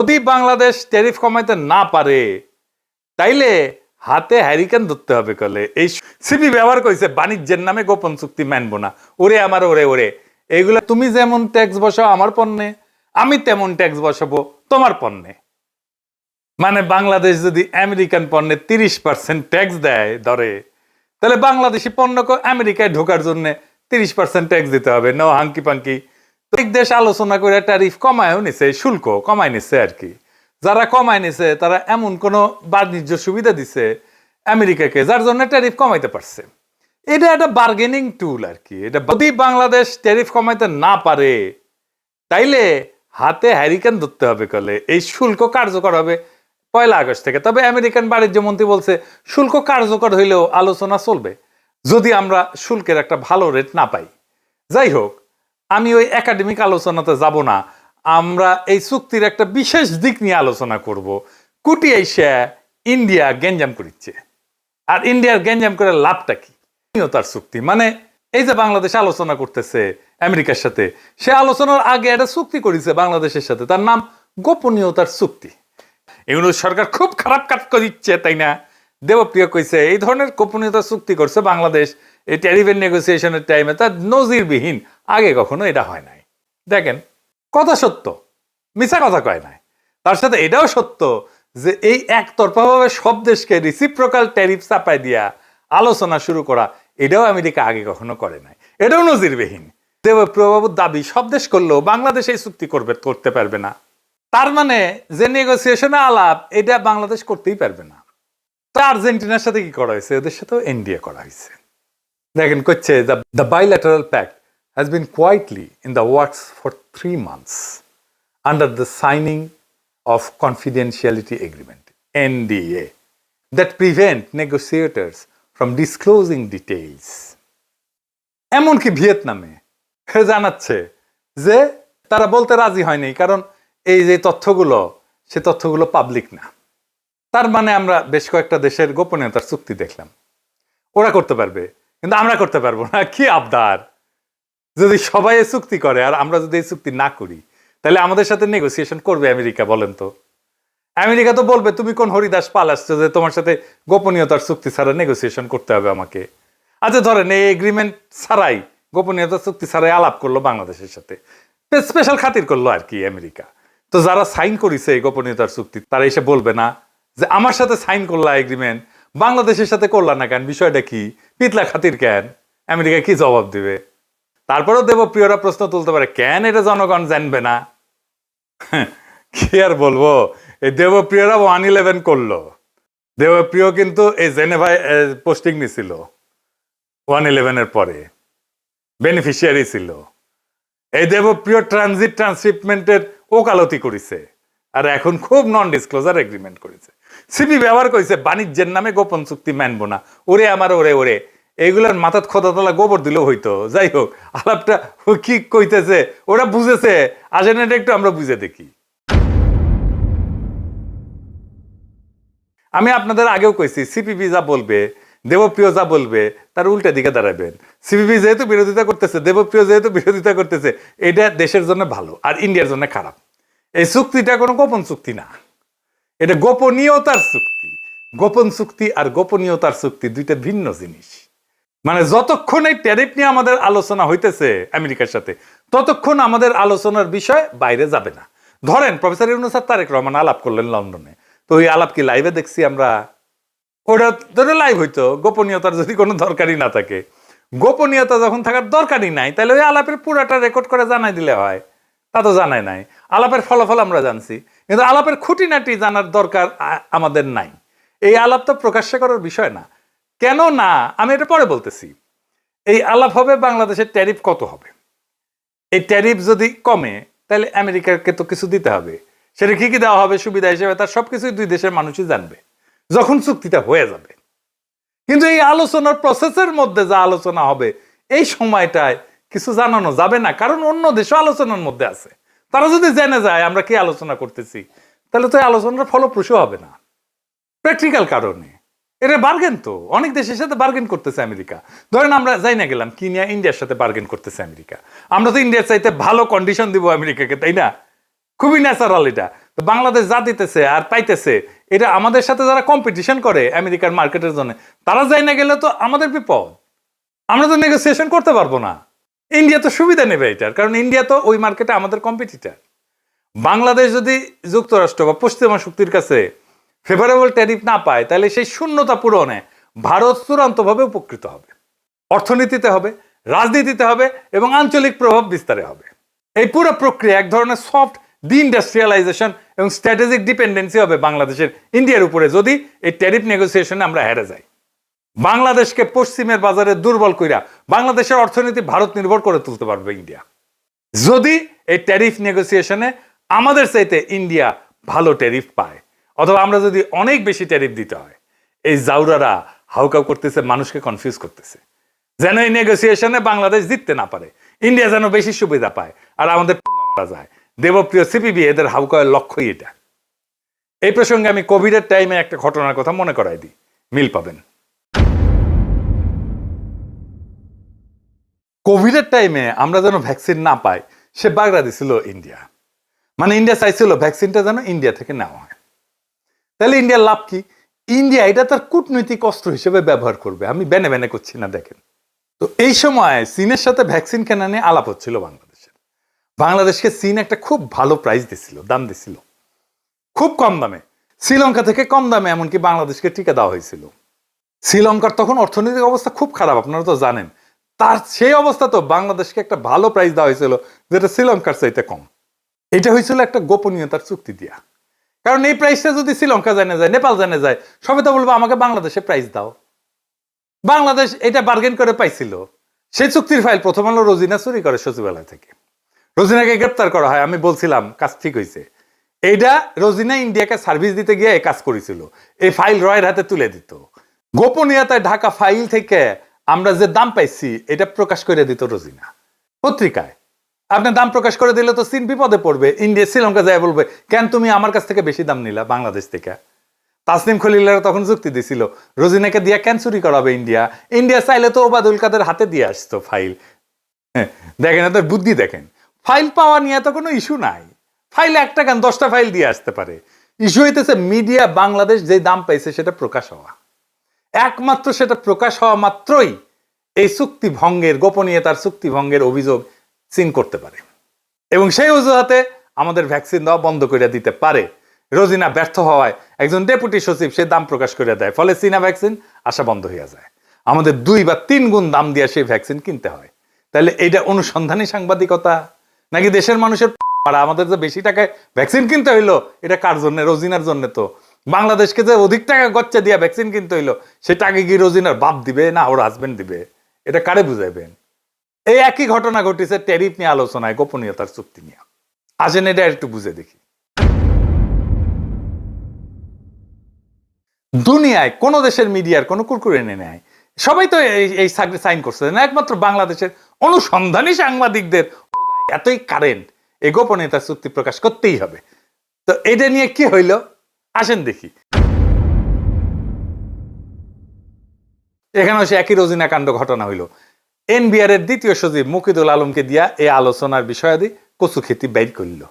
যদি বাংলাদেশ ট্যারিফ কমাইতে না পারে তাইলে হাতে হ্যারিকেন ধরতে হবে। কলে এই সিপি ব্যবহার করেছে বাণিজ্যের নামে গোপন চুক্তি মানবো না। ওরে আমার ওরে ওরে এইগুলা তুমি যেমন ট্যাক্স বসাও আমার পণ্যে, আমি তেমন ট্যাক্স বসাবো তোমার পণ্যে। মানে বাংলাদেশ যদি আমেরিকান পণ্যে 30% ট্যাক্স দেয় ধরে, তাহলে বাংলাদেশি পণ্যকে আমেরিকায় ঢোকার জন্য 30% ট্যাক্স দিতে হবে। No hanky panky. এক দেশ আলোচনা করে ট্যারিফ কমায়ও নিছে, শুল্ক কমায় নিছে আর কি। যারা কমায় নিছে তারা এমন কোন বাণিজ্য সুবিধা দিছে আমেরিকাকে যার জন্য ট্যারিফ কমাইতে পারছে। এটা একটা বার্গেনিং টুল আর কি। এটা যদি বাংলাদেশ ট্যারিফ কমাইতে না পারে তাইলে হাতে হ্যারিকেন ধরতে হবে। কলে এই শুল্ক কার্যকর হবে 1 আগস্ট থেকে। তবে আমেরিকান বাণিজ্য মন্ত্রী বলছে শুল্ক কার্যকর হইলেও আলোচনা চলবে যদি আমরা শুল্কের একটা ভালো রেট না পাই। যাই হোক, আমি ওই একাডেমিক আলোচনাতে যাব না। আমরা এই চুক্তির একটা বিশেষ দিক নিয়ে আলোচনা করব। কুটি এসে ইন্ডিয়া গ্যাঞ্জাম করিচ্ছে, আর ইন্ডিয়ার গ্যাঞ্জাম করে লাভটা কি? তার চুক্তি মানে এই যে বাংলাদেশ আলোচনা করতেছে আমেরিকার সাথে, সে আলোচনার আগে একটা চুক্তি করেছে বাংলাদেশের সাথে, তার নাম গোপনীয়তার চুক্তি। এগুলো সরকার খুব খারাপ কাজ করিচ্ছে, তাই না? দেবপ্রিয় কইছে এই ধরনের গোপনীয়তা চুক্তি করছে বাংলাদেশ এই ট্যারিফের নেগোসিয়েশনের টাইমে, তার নজিরবিহীন, আগে কখনো এটা হয় নাই। দেখেন, কথা সত্য, মিছা কথা কয় নাই। তার সাথে এটাও সত্য যে এই একতরফাভাবে সব দেশকে রিসিপ্রোকাল ট্যারিফ চাপায় দিয়া আলোচনা শুরু করা, এটাও আমেরিকা আগে কখনো করে নাই, এটাও নজিরবিহীন। দেবপ্রিয়বাবুর দাবি সব দেশ করলেও বাংলাদেশ এই চুক্তি করতে পারবে না। তার মানে যে নেগোসিয়েশনে আলাপ এটা বাংলাদেশ করতেই পারবে না। তো আর্জেন্টিনার সাথে কি করা হয়েছে? ওদের সাথেও এনডিএ করা হয়েছে। দেখেন করছে, the bilateral pact has been quietly in the works for 3 months under the signing of confidentiality agreement NDA that prevent negotiators from disclosing details. এমনকি ভিয়েতনামে জানাচ্ছে যে তারা বলতে রাজি হয়নি, কারণ এই যে তথ্যগুলো, সে তথ্যগুলো পাবলিক না। তার মানে আমরা বেশ কয়েকটা দেশের গোপনীয়তার চুক্তি দেখলাম। ওরা করতে পারবে কিন্তু আমরা করতে পারবো না। কি আবদার! যদি সবাই চুক্তি করে আর আমরা যদি এই চুক্তি না করি, তাহলে আমাদের সাথে নেগোসিয়েশন করবে আমেরিকা? বলেন তো। আমেরিকা তো বলবে তুমি কোন হরিদাস পাল আসছো যে তোমার সাথে গোপনীয়তার চুক্তি ছাড়া নেগোসিয়েশন করতে হবে আমাকে। আচ্ছা ধরেন এই এগ্রিমেন্ট ছাড়াই, গোপনীয়তার চুক্তি ছাড়াই আলাপ করলো বাংলাদেশের সাথে, স্পেশাল খাতির করলো আর কি আমেরিকা। তো যারা সাইন করেছে এই গোপনীয়তার চুক্তি, তারা এসে বলবে না যে আমার সাথে সাইন করলা এগ্রিমেন্ট, বাংলাদেশের সাথে করলা না কেন? বিষয়টা কি? পিতলা খাতির কেন? আমেরিকা কি জবাব দিবে? তারপরেও দেবপ্রিয়রা প্রশ্ন তুলতে পারে, কেন এটা জনগণ জানবে না? কি আর বলবো, এই দেবপ্রিয়রা 111 করলো। দেবপ্রিয় কিন্তু এই জেনেভায় পোস্টিং নিছিল 111-এর পরে, বেনিফিশিয়ারি ছিল। এই দেবপ্রিয় ট্রানজিট ট্রান্সশিপমেন্টের ওকালতি করেছে, আর এখন খুব নন ডিসক্লোজার এগ্রিমেন্ট করেছে। সিপি ব্যবহার করেছে বাণিজ্যের নামে গোপন চুক্তি মানবো না। ওরে আমার ওরে ওরে, এইগুলার মাথার খোদাতলা গোবর দিলেও হইতো। যাই হোক, আলাপটা কি কইতেছে ওরা বুঝেছে, আসেন এটা একটু আমরা বুঝে দেখি। আমি আপনাদের আগেও কইছি, সিপিবি যা বলবে, দেবপ্রিয় যা বলবে, তার উল্টা দিকে দাঁড়াবেন। সিপিবি যেহেতু বিরোধিতা করতেছে, দেবপ্রিয় যেহেতু বিরোধিতা করতেছে, এটা দেশের জন্য ভালো আর ইন্ডিয়ার জন্য খারাপ। এই চুক্তিটা কোনো গোপন চুক্তি না, এটা গোপনীয়তার চুক্তি। গোপন চুক্তি আর গোপনীয়তার চুক্তি দুইটা ভিন্ন জিনিস। মানে যতক্ষণ এই ট্যারিফ নিয়ে আমাদের আলোচনা হইতেছে আমেরিকার সাথে, ততক্ষণ আমাদের আলোচনার বিষয় বাইরে যাবে না। ধরেন প্রফেসর ইউনূস আর তারেক রহমান আলাপ করলেন লন্ডনে, তো ওই আলাপ কি লাইভে দেখছি আমরা? ওটা ধরে লাইভ হইতো গোপনীয়তার যদি কোনো দরকারই না থাকে। গোপনীয়তা যখন থাকার দরকারই নাই, তাহলে ওই আলাপের পুরাটা রেকর্ড করে জানাই দিলে হয়। তা তো জানাই নাই। আলাপের ফলাফল আমরা জানছি, কিন্তু আলাপের খুঁটিনাটি জানার দরকার আমাদের নাই। এই আলাপ তো প্রকাশ্য করার বিষয় না। কেন না, আমি এটা পরে বলতেছি। এই আলাপ হবে বাংলাদেশের ট্যারিফ কত হবে। এই ট্যারিফ যদি কমে, তাহলে আমেরিকাকে তো কিছু দিতে হবে। সেটা কি কি দেওয়া হবে সুবিধা হিসেবে, তার সবকিছুই দুই দেশের মানুষই জানবে যখন চুক্তিটা হয়ে যাবে। কিন্তু এই আলোচনার প্রসেসের মধ্যে যা আলোচনা হবে, এই সময়টায় কিছু জানানো যাবে না, কারণ অন্য দেশও আলোচনার মধ্যে আছে। তারা যদি জেনে যায় আমরা কি আলোচনা করতেছি, তাহলে তো এই আলোচনার ফলপ্রসূ হবে না। প্র্যাকটিক্যাল কারণে এটা বার্গেন, তো অনেক দেশের সাথে বার্গেন করতেছে আমেরিকা। ধরেন আমরা যাই না গেলাম কি নিয়ে, ইন্ডিয়ার সাথে বার্গেন করতেছে আমেরিকা। আমরা তো ইন্ডিয়ার চাইতে ভালো কন্ডিশন দিব আমেরিকাকে, তাই না? খুবই ন্যাচারাল এটা। তো বাংলাদেশ যা দিতেছে আর পাইতেছে এটা আমাদের সাথে যারা কম্পিটিশন করে আমেরিকার মার্কেটের জন্য তারা যাই না গেলে তো আমাদের বিপদ। আমরা তো নেগোসিয়েশন করতে পারবো না। ইন্ডিয়া তো সুবিধা নেবে এটার, কারণ ইন্ডিয়া তো ওই মার্কেটে আমাদের কম্পিটিটার। বাংলাদেশ যদি যুক্তরাষ্ট্র বা পশ্চিমা শক্তির কাছে ফেভারেবল ট্যারিফ না পায় তাহলে সেই শূন্যতা পূরণে ভারত চূড়ান্তভাবে উপকৃত হবে, অর্থনীতিতে হবে, রাজনীতিতে হবে এবং আঞ্চলিক প্রভাব বিস্তারে হবে। এই পুরো প্রক্রিয়া এক ধরনের সফট ডিইন্ডাস্ট্রিয়ালাইজেশন এবং স্ট্র্যাটেজিক ডিপেন্ডেন্সি হবে বাংলাদেশের ইন্ডিয়ার উপরে যদি এই ট্যারিফ নেগোসিয়েশনে আমরা হেরে যাই। বাংলাদেশকে পশ্চিমের বাজারে দুর্বল কইরা বাংলাদেশের অর্থনীতি ভারত নির্ভর করে তুলতে পারবে ইন্ডিয়া, যদি এই ট্যারিফ নেগোসিয়েশনে আমাদের চাইতে ইন্ডিয়া ভালো ট্যারিফ পায়, অথবা আমরা যদি অনেক বেশি ট্যারিফ দিতে হয়। এই জাউরারা হাউকাউ করতেছে, মানুষকে কনফিউজ করতেছে যেন এই নেগোসিয়েশনে বাংলাদেশ জিততে না পারে, ইন্ডিয়া যেন বেশি সুবিধা পায় আর আমাদের মারা যায়। দেবপ্রিয় সিপিবি এদের হাউকাউয়ের লক্ষ্যই এটা। এই প্রসঙ্গে আমি কোভিডের টাইমে একটা ঘটনার কথা মনে করাই দিই, মিল পাবেন। কোভিডের টাইমে আমরা যেন ভ্যাকসিন না পাই সে বাগড়া দিছিল ইন্ডিয়া। মানে ইন্ডিয়া চাইছিল ভ্যাকসিনটা যেন ইন্ডিয়া থেকে নেওয়া হয়। তাহলে ইন্ডিয়ার লাভ কি? ইন্ডিয়া এটা তার কূটনৈতিক অস্ত্র হিসেবে ব্যবহার করবে। আমি বেনে বেনে করছি না, দেখেন তো। এই সময় চীনের সাথে ভ্যাকসিন কেনা নিয়ে আলাপ হচ্ছিল বাংলাদেশের। বাংলাদেশকে চীন একটা খুব ভালো প্রাইস দিছিল, দাম দিছিল খুব কম দামে, শ্রীলঙ্কা থেকে কম দামে এমনকি বাংলাদেশকে টিকা দেওয়া হয়েছিল। শ্রীলঙ্কার তখন অর্থনৈতিক অবস্থা খুব খারাপ, আপনারা তো জানেন। তার সেই অবস্থা তো বাংলাদেশকে একটা ভালো প্রাইস দেওয়া হয়েছিল যেটা শ্রীলঙ্কার চাইতে কম। এটা হয়েছিল একটা গোপনীয়তার চুক্তি দিয়া। কারণ এই প্রাইসটা যদি শ্রীলঙ্কা জানে যায়, নেপাল জানে যায়, সবাই তো বলবো আমাকে বাংলাদেশে প্রাইস দাও। বাংলাদেশ এটা বার্গেন করে পাইছিল। সেই চুক্তির ফাইল প্রথম আলো রোজিনা চুরি করে সচিবালয় থেকে। রোজিনাকে গ্রেপ্তার করা হয়। আমি বলছিলাম কাজ ঠিক হয়েছে। এইটা রোজিনা ইন্ডিয়াকে সার্ভিস দিতে গিয়ে এই কাজ করেছিল। এই ফাইল রয়ের হাতে তুলে দিত। গোপনীয়তায় ঢাকা ফাইল থেকে আমরা যে দাম পাইছি এটা প্রকাশ করে দিত রোজিনা পত্রিকায়। আপনার দাম প্রকাশ করে দিলে তো চীন বিপদে পড়বে। ইন্ডিয়া শ্রীলঙ্কা যায় বলবে, কেন তুমি আমার কাছ থেকে বেশি দাম নিলা বাংলাদেশ থেকে? তাসনিম খলিলারা তখন যুক্তি দিছিল, রোজিনাকে দিয়া কেন চুরি করাবে ইন্ডিয়া? ইন্ডিয়া চাইলে তো ওবায়দুল কাদের হাতে দিয়ে আসতো ফাইল। দেখেন এত বুদ্ধি, দেখেন ফাইল পাওয়া নিয়ে তো কোনো ইস্যু নাই। ফাইল একটা কেন 10টা ফাইল দিয়ে আসতে পারে। ইস্যু হইতেছে মিডিয়া বাংলাদেশ যে দাম পাইছে সেটা প্রকাশ হওয়া। একমাত্র সেটা প্রকাশ হওয়া মাত্রই এই চুক্তি ভঙ্গের, গোপনীয়তার চুক্তি ভঙ্গের অভিযোগ চীন করতে পারে এবং সেই অজুহাতে আমাদের ভ্যাকসিন দেওয়া বন্ধ করে দিতে পারে। রোজিনা ব্যর্থ হওয়ায় একজন ডেপুটি সচিব সে দাম প্রকাশ করে দেয়, ফলে চীনা ভ্যাকসিন আসা বন্ধ হয়ে যায়। আমাদের 2 বা 3 গুণ দাম দিয়ে সেই ভ্যাকসিন কিনতে হয়। তাহলে এটা অনুসন্ধানী সাংবাদিকতা নাকি দেশের মানুষের? আমাদের যে বেশি টাকায় ভ্যাকসিন কিনতে হইলো এটা কার জন্য? রোজিনার জন্য। তো বাংলাদেশকে যে অধিক টাকা গচ্চা দিয়া ভ্যাকসিন কিনতে হইলো সেটা আগে কি রোজিনার বাপ দিবে না ওর হাজবেন্ড দিবে? এটা কারে বুঝাইবেন? এই একই ঘটনা ঘটেছে ট্যারিফ নিয়ে আলোচনায়, গোপনীয়তার চুক্তি নিয়ে। আসেন এটা একটু বুঝে দেখি। দুনিয়ায় কোন দেশের মিডিয়ার কোনো কুরকুরে নেয়, সবাই তো এই সাইন করছে না, একমাত্র বাংলাদেশের অনুসন্ধানী সাংবাদিকদের এতই কারেন্ট এই গোপনীয়তার চুক্তি প্রকাশ করতেই হবে। তো এটা নিয়ে কি হইল আসেন দেখি। এখানেও সে একই রোজিনা কাণ্ড ঘটনা হইল। এনবিআর এর দ্বিতীয় সচিব মুকিদুল আলমকে দিয়া এই আলোচনার বিষয়াদি কচুক্ষেতি বাইর করল।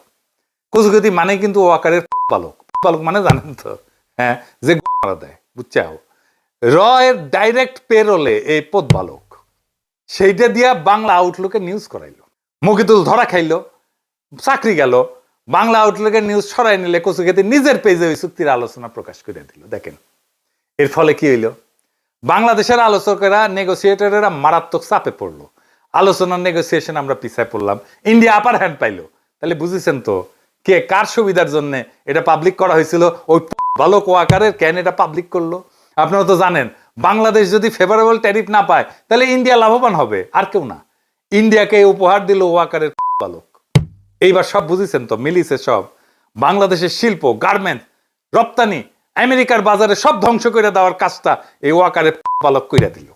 কচুক্ষেতি মানে কিন্তু ও আকারের বালক। বালক মানে জানেন তো, হ্যাঁ, যে মারা দেয়, বুঝছাও। র এর ডাইরেক্ট পেরোলে এই পদ বালক, সেইটা দিয়া বাংলা আউটলুকে নিউজ করাইলো। মুকিদুল ধরা খাইলো, চাকরি গেল। বাংলা আউটলুকের নিউজ সরাই নিলে কচুক্ষেতি নিজের পেজে ওই চুক্তির আলোচনা প্রকাশ করে দিল। দেখেন এর ফলে কি হইল? বাংলাদেশের আলোচকেরা, নেগোসিয়েটরেরা মারাত্মক চাপে পড়লো। আলোচনার নেগোসিয়েশন আমরা পিছায় পড়লাম, ইন্ডিয়া আপার হ্যান্ড পাইলো। তাহলে বুঝেছেন তো কে কার সুবিধার জন্য এটা পাবলিক করা হয়েছিল? ওই বালক ও আকারের কেন এটা পাবলিক করলো? আপনারা তো জানেন বাংলাদেশ যদি ফেভারেবল ট্যারিফ না পায় তাহলে ইন্ডিয়া লাভবান হবে, আর কেউ না। ইন্ডিয়াকে উপহার দিল ও আকারের বালক। এইবার সব বুঝেছেন তো, মিলিছে সব। বাংলাদেশের শিল্প, গার্মেন্টস, রপ্তানি আমেরিকার বাজারে সব ধ্বংস করে দেওয়ার কাজটা এই ওয়াকারের বালক কইরা দিল।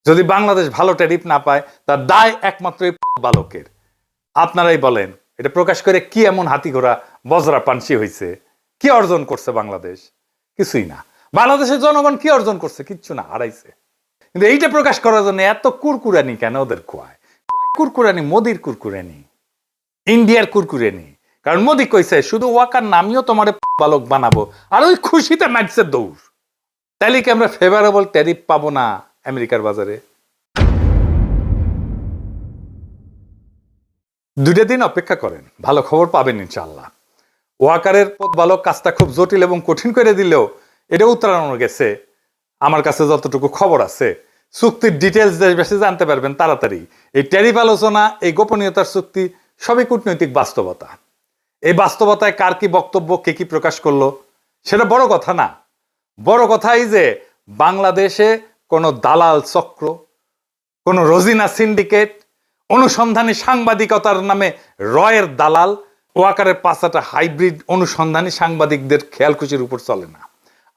যদি বাংলাদেশ ভালো ট্যারিফ না পায় তার দায় একমাত্র এই বালকের। আপনারাই বলেন এটা প্রকাশ করে কি এমন হাতি ঘোড়া বজরা পানসি হয়েছে? কি অর্জন করছে বাংলাদেশ? কিছুই না। বাংলাদেশের জনগণ কি অর্জন করছে? কিচ্ছু না, হারাইছে। কিন্তু এইটা প্রকাশ করার জন্য এত কুরকুরানি কেন ওদের খোয়ায়? কুরকুরানি মোদির কুরকুরানি, ইন্ডিয়ার কুরকুরানি, কারণ মোদি কইছে শুধু ওয়াকার নামিও তোমার বালক বানাবো, আর ওই খুশিতে ম্যাচের দৌড়। তাইলে কি আমরা ফেভারেবল ট্যারিফ পাবো না আমেরিকার বাজারে? 2 দিন অপেক্ষা করেন, ভালো খবর পাবেন ইনশাআল্লাহ। ওয়াকারের বালক কাজটা খুব জটিল এবং কঠিন করে দিলেও এটা উত্তরানো গেছে। আমার কাছে যতটুকু খবর আছে, চুক্তির ডিটেলস বেশি জানতে পারবেন তাড়াতাড়ি। এই ট্যারিফ আলোচনা, এই গোপনীয়তার চুক্তি সবই কূটনৈতিক বাস্তবতা। এই বাস্তবতায় কার কি বক্তব্য, কে কি প্রকাশ করলো, সেটা বড় কথা না। বড় কথা এই যে বাংলাদেশে কোনো দালাল চক্র, কোনো রোজিনা সিন্ডিকেট, অনুসন্ধানী সাংবাদিকতার নামে রয়ের দালাল, ওয়াকারের পাঁচটা হাইব্রিড অনুসন্ধানী সাংবাদিকদের খেয়ালখুশির উপর চলে না।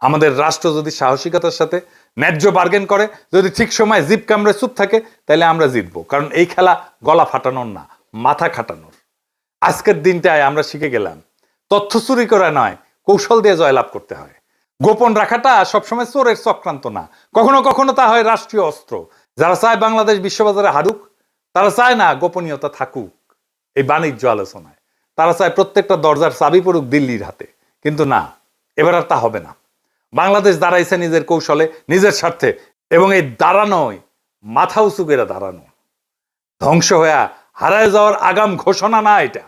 আমাদের রাষ্ট্র যদি সাহসিকতার সাথে ন্যায্য বার্গেন করে, যদি ঠিক সময় জিপ কামড়ে চুপ থাকে, তাহলে আমরা জিতবো। কারণ এই খেলা গলা ফাটানোর না, মাথা খাটানোর। আজকের দিনটায় আমরা শিখে গেলাম তথ্য চুরি করা নয়, কৌশল দিয়ে জয়লাভ করতে হয়। গোপন রাখাটা সবসময় চোরের চক্রান্ত না, কখনো কখনো তা হয় রাষ্ট্রীয় অস্ত্র। যারা চায় বাংলাদেশ বিশ্ববাজারে হারুক, তারা চায় না গোপনীয়তা থাকুক এই বাণিজ্য আলোচনায়। তারা চায় প্রত্যেকটা দরজার চাবি পড়ুক দিল্লির হাতে। কিন্তু না, এবার আর তা হবে না। বাংলাদেশ দাঁড়াইছে নিজের কৌশলে, নিজের স্বার্থে, এবং এই দাঁড়ানোয় মাথা উঁচু করে দাঁড়ানো। ধ্বংস হয়ে হারায় যাওয়ার আগাম ঘোষণা না এটা।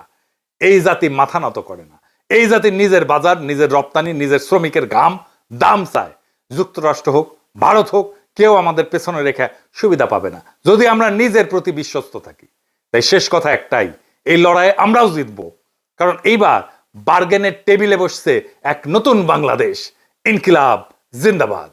এই জাতি মাথা নত করে না। এই জাতি নিজের বাজার, নিজের রপ্তানি, নিজের শ্রমিকের ঘাম দাম চায়। যুক্তরাষ্ট্র হোক, ভারত হোক, কেউ আমাদের পেছনে রেখে সুবিধা পাবে না যদি আমরা নিজের প্রতি বিশ্বস্ত থাকি। তাই শেষ কথা একটাই, এই লড়াইয়ে আমরাও জিতবো। কারণ এইবার বার্গেনের টেবিলে বসছে এক নতুন বাংলাদেশ। ইনকিলাব জিন্দাবাদ।